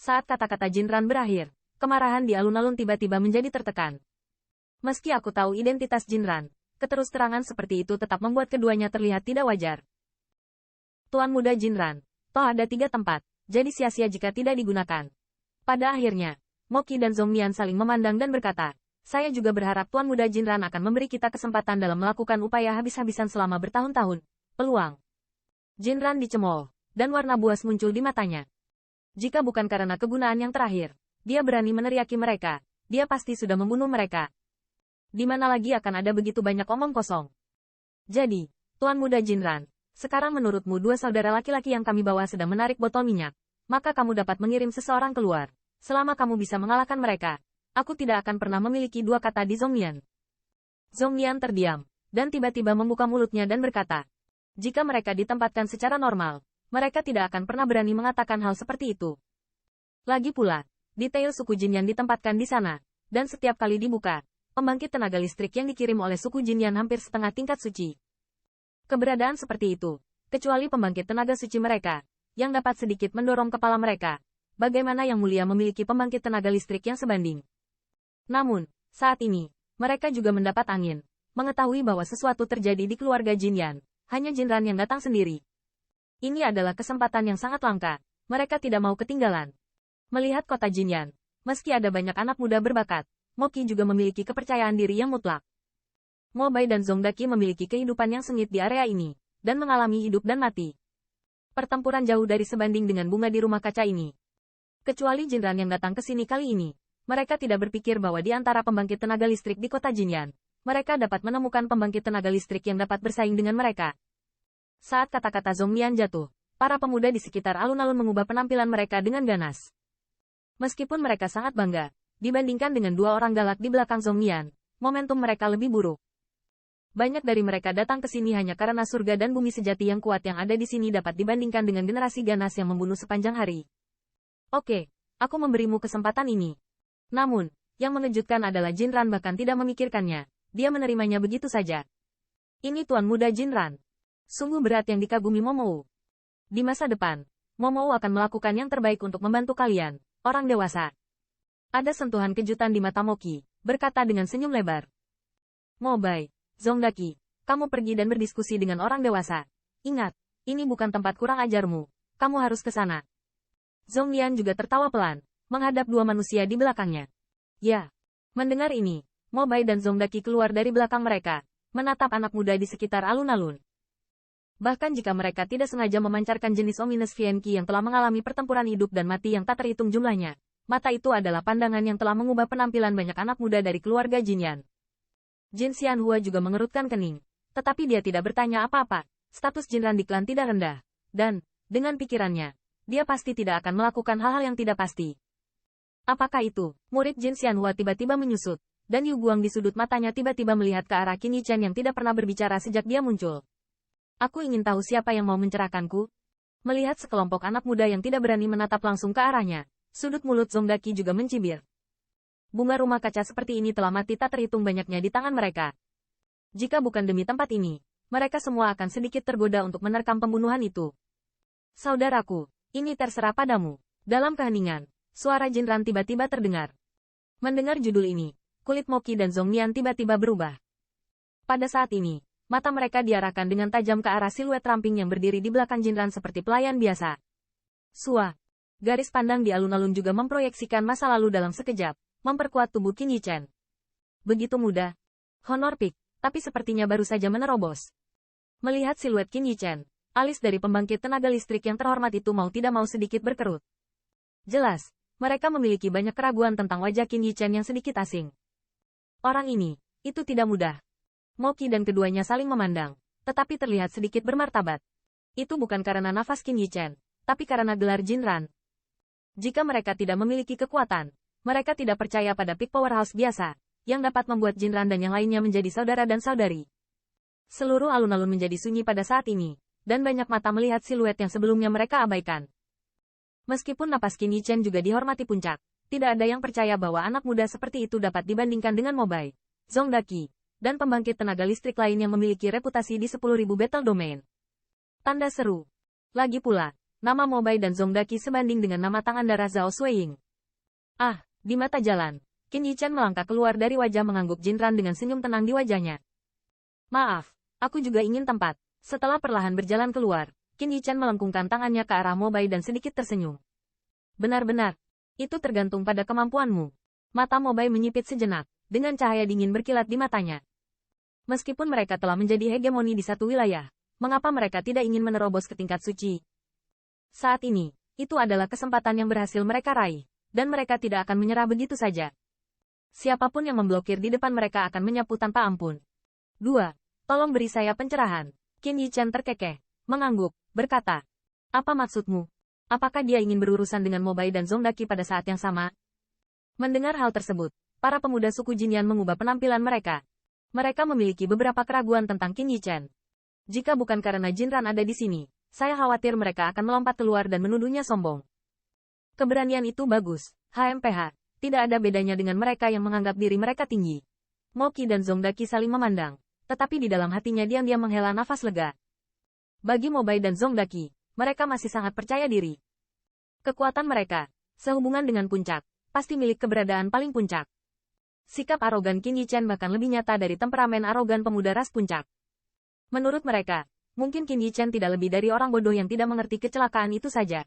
Saat kata-kata Jinran berakhir, kemarahan di alun-alun tiba-tiba menjadi tertekan. Meski aku tahu identitas Jinran, keterus-terangan seperti itu tetap membuat keduanya terlihat tidak wajar. Tuan muda Jinran, toh ada 3 tempat, jadi sia-sia jika tidak digunakan. Pada akhirnya, Moki dan Zhongnian saling memandang dan berkata, saya juga berharap Tuan muda Jinran akan memberi kita kesempatan dalam melakukan upaya habis-habisan selama bertahun-tahun. Peluang. Jinran dicemooh, dan warna buas muncul di matanya. Jika bukan karena kegunaan yang terakhir, dia berani meneriaki mereka, dia pasti sudah membunuh mereka. Di mana lagi akan ada begitu banyak omong kosong. Jadi, Tuan muda Jinran, sekarang menurutmu 2 saudara laki-laki yang kami bawa sedang menarik botol minyak, maka kamu dapat mengirim seseorang keluar. Selama kamu bisa mengalahkan mereka, aku tidak akan pernah memiliki 2 kata di Zhongnian. Zhongnian terdiam, dan tiba-tiba membuka mulutnya dan berkata, jika mereka ditempatkan secara normal, mereka tidak akan pernah berani mengatakan hal seperti itu. Lagi pula, detail suku Jin yang ditempatkan di sana, dan setiap kali dibuka, pembangkit tenaga listrik yang dikirim oleh suku Jinyan hampir setengah tingkat suci. Keberadaan seperti itu, kecuali pembangkit tenaga suci mereka, yang dapat sedikit mendorong kepala mereka, bagaimana yang mulia memiliki pembangkit tenaga listrik yang sebanding. Namun, saat ini, mereka juga mendapat angin, mengetahui bahwa sesuatu terjadi di keluarga Jinyan, hanya Jinran yang datang sendiri. Ini adalah kesempatan yang sangat langka, mereka tidak mau ketinggalan. Melihat kota Jinyan, meski ada banyak anak muda berbakat, Moki juga memiliki kepercayaan diri yang mutlak. Mo Bai dan Zongdaki memiliki kehidupan yang sengit di area ini, dan mengalami hidup dan mati. Pertempuran jauh dari sebanding dengan bunga di rumah kaca ini. Kecuali Jinran yang datang ke sini kali ini, mereka tidak berpikir bahwa di antara pembangkit tenaga listrik di kota Jinyan, mereka dapat menemukan pembangkit tenaga listrik yang dapat bersaing dengan mereka. Saat kata-kata Zhongnian jatuh, para pemuda di sekitar alun-alun mengubah penampilan mereka dengan ganas. Meskipun mereka sangat bangga, dibandingkan dengan 2 orang galak di belakang Zhongnian, momentum mereka lebih buruk. Banyak dari mereka datang ke sini hanya karena surga dan bumi sejati yang kuat yang ada di sini dapat dibandingkan dengan generasi ganas yang membunuh sepanjang hari. Oke, aku memberimu kesempatan ini. Namun, yang mengejutkan adalah Jinran bahkan tidak memikirkannya, dia menerimanya begitu saja. Ini Tuan muda Jinran. Sungguh berat yang dikagumi Momou. Di masa depan, Momou akan melakukan yang terbaik untuk membantu kalian, orang dewasa. Ada sentuhan kejutan di mata Moki, berkata dengan senyum lebar. Mo Bai, Zongdaki, kamu pergi dan berdiskusi dengan orang dewasa. Ingat, ini bukan tempat kurang ajarmu, kamu harus ke sana. Zhongnian juga tertawa pelan, menghadap 2 manusia di belakangnya. Ya, mendengar ini, Mo Bai dan Zongdaki keluar dari belakang mereka, menatap anak muda di sekitar alun-alun. Bahkan jika mereka tidak sengaja memancarkan jenis ominous Fienki yang telah mengalami pertempuran hidup dan mati yang tak terhitung jumlahnya, mata itu adalah pandangan yang telah mengubah penampilan banyak anak muda dari keluarga Jinyan. Jin Xianhua juga mengerutkan kening, tetapi dia tidak bertanya apa-apa, status Jinran di klan tidak rendah, dan, dengan pikirannya, dia pasti tidak akan melakukan hal-hal yang tidak pasti. Apakah itu? Murid Jin Xianhua tiba-tiba menyusut, dan Yu Guang di sudut matanya tiba-tiba melihat ke arah Qin Yichen yang tidak pernah berbicara sejak dia muncul. Aku ingin tahu siapa yang mau mencerahkanku. Melihat sekelompok anak muda yang tidak berani menatap langsung ke arahnya, sudut mulut Zongdaki juga mencibir. Bunga rumah kaca seperti ini telah mati tak terhitung banyaknya di tangan mereka. Jika bukan demi tempat ini, mereka semua akan sedikit tergoda untuk menerkam pembunuhan itu. Saudaraku, ini terserah padamu. Dalam keheningan, suara Jinran tiba-tiba terdengar. Mendengar judul ini, kulit Moki dan Zhongnian tiba-tiba berubah. Pada saat ini, mata mereka diarahkan dengan tajam ke arah siluet ramping yang berdiri di belakang Jinran seperti pelayan biasa. Sua. Garis pandang di alun-alun juga memproyeksikan masa lalu dalam sekejap, memperkuat tubuh Qin Yichen. Begitu mudah. Honor Peak, tapi sepertinya baru saja menerobos. Melihat siluet Qin Yichen, alis dari pembangkit tenaga listrik yang terhormat itu mau tidak mau sedikit berkerut. Jelas, mereka memiliki banyak keraguan tentang wajah Qin Yichen yang sedikit asing. Orang ini, itu tidak mudah. Moki dan keduanya saling memandang, tetapi terlihat sedikit bermartabat. Itu bukan karena nafas Qin Yichen, tapi karena gelar Jinran. Jika mereka tidak memiliki kekuatan, mereka tidak percaya pada Peak Powerhouse biasa, yang dapat membuat Jinran dan yang lainnya menjadi saudara dan saudari. Seluruh alun-alun menjadi sunyi pada saat ini, dan banyak mata melihat siluet yang sebelumnya mereka abaikan. Meskipun napas Qin Yichen juga dihormati puncak, tidak ada yang percaya bahwa anak muda seperti itu dapat dibandingkan dengan Mo Bai, Zongdaki, dan pembangkit tenaga listrik lain yang memiliki reputasi di 10.000 battle domain. Tanda seru. Lagi pula, Nama Mobai dan Zongdaki sebanding dengan nama tangan darah Zhao Suiying. Ah, di mata jalan, Qin Yichan melangkah keluar dari wajah mengangguk Jinran dengan senyum tenang di wajahnya. Maaf, aku juga ingin tempat. Setelah perlahan berjalan keluar, Qin Yichan melengkungkan tangannya ke arah Mobai dan sedikit tersenyum. Benar-benar, itu tergantung pada kemampuanmu. Mata Mobai menyipit sejenak, dengan cahaya dingin berkilat di matanya. Meskipun mereka telah menjadi hegemoni di satu wilayah, mengapa mereka tidak ingin menerobos ke tingkat suci? Saat ini, itu adalah kesempatan yang berhasil mereka raih, dan mereka tidak akan menyerah begitu saja. Siapapun yang memblokir di depan mereka akan menyapu tanpa ampun. 2. Tolong beri saya pencerahan. Qin Yichan terkekeh, mengangguk, berkata. Apa maksudmu? Apakah dia ingin berurusan dengan Mobai dan Zongdaki pada saat yang sama? Mendengar hal tersebut, para pemuda suku Jinyan mengubah penampilan mereka. Mereka memiliki beberapa keraguan tentang Qin Yichan. Jika bukan karena Jinran ada di sini, saya khawatir mereka akan melompat keluar dan menuduhnya sombong. Keberanian itu bagus, HMPH. Tidak ada bedanya dengan mereka yang menganggap diri mereka tinggi. Moki dan Zongdaki saling memandang, tetapi di dalam hatinya diam-diam menghela nafas lega. Bagi Mobai dan Zongdaki, mereka masih sangat percaya diri. Kekuatan mereka, sehubungan dengan puncak, pasti milik keberadaan paling puncak. Sikap arogan Qin Yichan bahkan lebih nyata dari temperamen arogan pemuda ras puncak. Menurut mereka, mungkin Qin Yichan tidak lebih dari orang bodoh yang tidak mengerti kecelakaan itu saja.